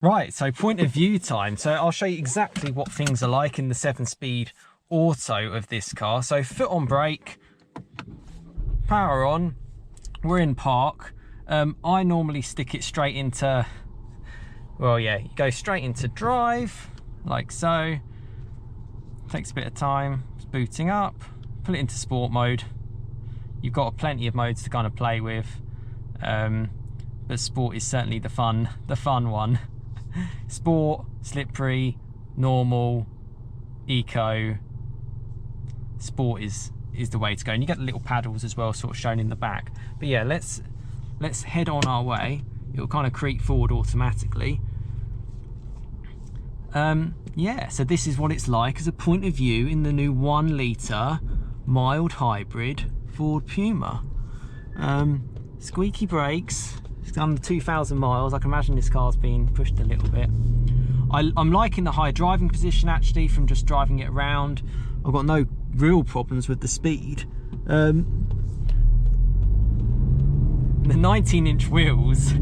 Right, so point of view time. So I'll show you exactly what things are like in the 7-speed auto of this car. So foot on brake, power on, we're in park. I normally stick it straight into, well, yeah, you go straight into drive, like so. Takes a bit of time, it's booting up, put it into sport mode. You've got plenty of modes to kind of play with, but sport is certainly the fun one. Sport, slippery, normal, eco. Sport is the way to go, and you get the little paddles as well, sort of shown in the back. But yeah, let's head on our way. It'll kind of creep forward automatically. Yeah, so this is what it's like as a point of view in the new 1 litre mild hybrid Ford Puma. Squeaky brakes. It's done 2,000 miles. I can imagine this car's been pushed a little bit. I'm liking the high driving position actually from just driving it around. I've got no real problems with the speed. The 19-inch wheels,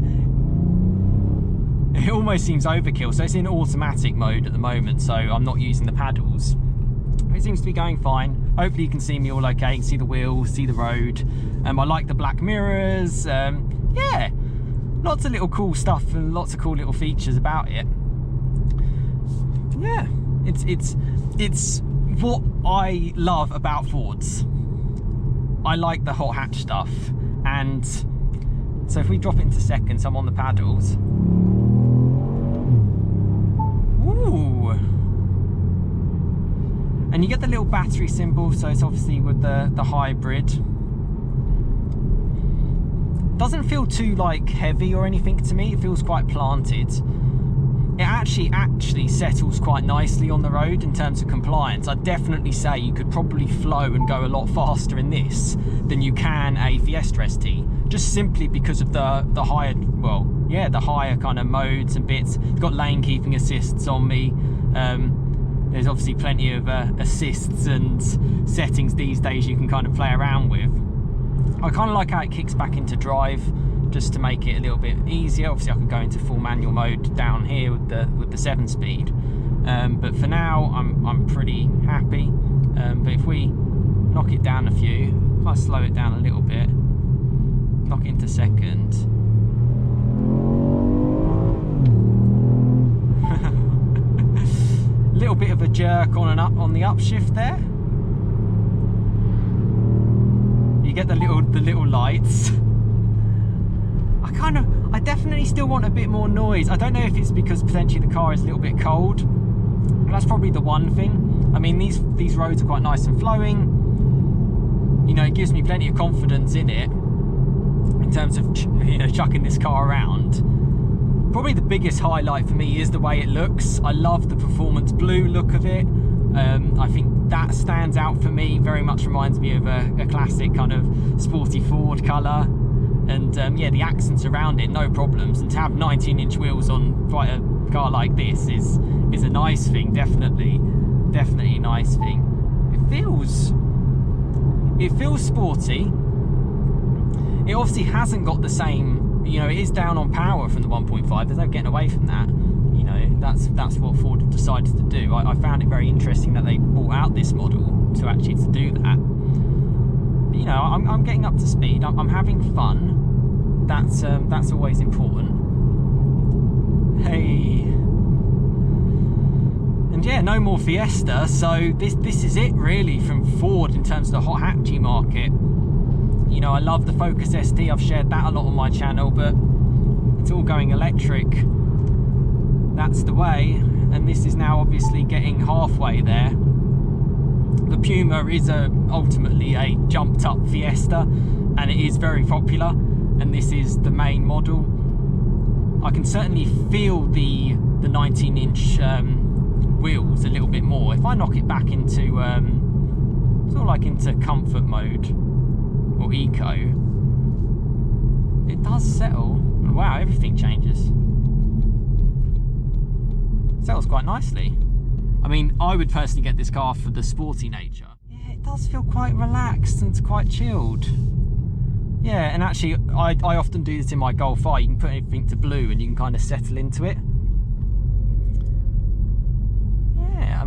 it almost seems overkill. So it's in automatic mode at the moment, so I'm not using the paddles. It seems to be going fine. Hopefully you can see me all okay. You can see the wheels, see the road. I like the black mirrors. Yeah, lots of little cool stuff and lots of cool little features about it. Yeah, it's what I love about Fords. I like the hot hatch stuff, and so if we drop it into seconds, I'm on the paddles. Ooh. And you get the little battery symbol, so it's obviously with the hybrid. Doesn't feel too like heavy or anything to me. It feels quite planted. It actually settles quite nicely on the road in terms of compliance. I'd definitely say you could probably flow and go a lot faster in this than you can a Fiesta ST, just simply because of the higher, well, yeah, the higher kind of modes and bits. It's got lane keeping assists on me. There's obviously plenty of assists and settings these days you can kind of play around with. I kind of like how it kicks back into drive, just to make it a little bit easier. Obviously I can go into full manual mode down here with the 7-speed, but for now I'm pretty happy. But if we knock it down a few, if I slow it down a little bit, knock it into second. Little bit of a jerk on and up on the upshift there. You get the little lights. I definitely still want a bit more noise. I don't know if it's because potentially the car is a little bit cold. That's probably the one thing. I mean, these roads are quite nice and flowing. You know, it gives me plenty of confidence in it in terms of, you know, chucking this car around. Probably the biggest highlight for me is the way it looks. I love the performance blue look of it. I think that stands out for me. Very much reminds me of a classic kind of sporty Ford colour. And yeah, the accents around it, no problems. And to have 19-inch wheels on quite a car like this is a nice thing, definitely a nice thing. It feels sporty. It obviously hasn't got the same, you know, it is down on power from the 1.5. There's no getting away from that. You know, that's what Ford have decided to do. I found it very interesting that they brought out this model to actually do that. You know, I'm getting up to speed. I'm having fun. That's always important. Hey, and yeah, no more Fiesta. So this is it really from Ford in terms of the hot hatchy market. You know, I love the Focus ST. I've shared that a lot on my channel, but it's all going electric. That's the way, and this is now obviously getting halfway there. The Puma is ultimately a jumped up Fiesta, and it is very popular, and this is the main model. I can certainly feel the 19-inch wheels a little bit more. If I knock it back into sort of like into comfort mode or eco, it does settle, and wow, everything changes. It settles quite nicely. I mean, I would personally get this car for the sporty nature. Yeah, it does feel quite relaxed and quite chilled. Yeah, and actually, I often do this in my Golf R. You can put anything to blue and you can kind of settle into it.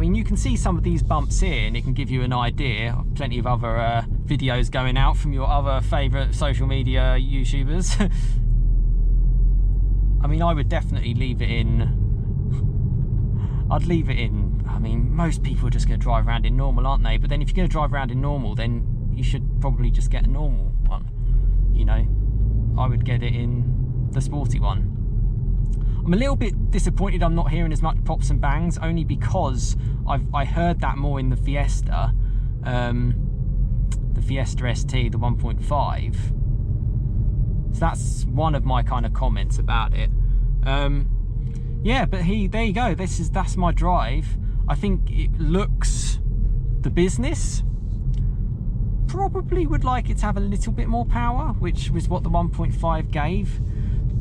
mean, you can see some of these bumps here and it can give you an idea. Plenty of other videos going out from your other favourite social media YouTubers. I mean, I would definitely leave it in. I'd leave it in. I mean, most people are just going to drive around in normal, aren't they? But then if you're going to drive around in normal, then you should probably just get a normal one. You know, I would get it in the sporty one. I'm a little bit disappointed I'm not hearing as much pops and bangs, only because I heard that more in the Fiesta ST, the 1.5. So that's one of my kind of comments about it. Yeah, but there you go. That's my drive. I think it looks the business. Probably would like it to have a little bit more power, which was what the 1.5 gave.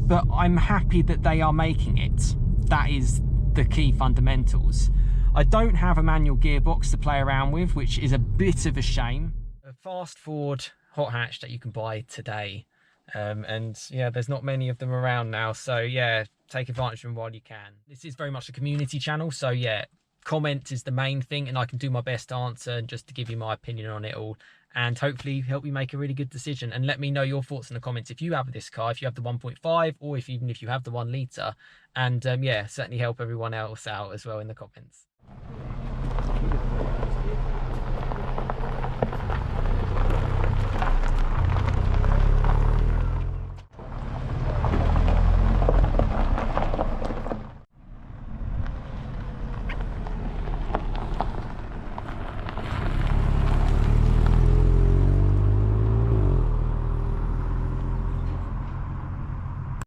But I'm happy that they are making it. That is the key fundamentals. I don't have a manual gearbox to play around with, which is a bit of a shame. A fast Ford hot hatch that you can buy today. And yeah, there's not many of them around now, so yeah, take advantage of them while you can. This is very much a community channel, so yeah, comment is the main thing, and I can do my best to answer and just to give you my opinion on it all, and hopefully help you make a really good decision. And let me know your thoughts in the comments if you have this car, if you have the 1.5, or even if you have the 1 litre, and yeah, certainly help everyone else out as well in the comments.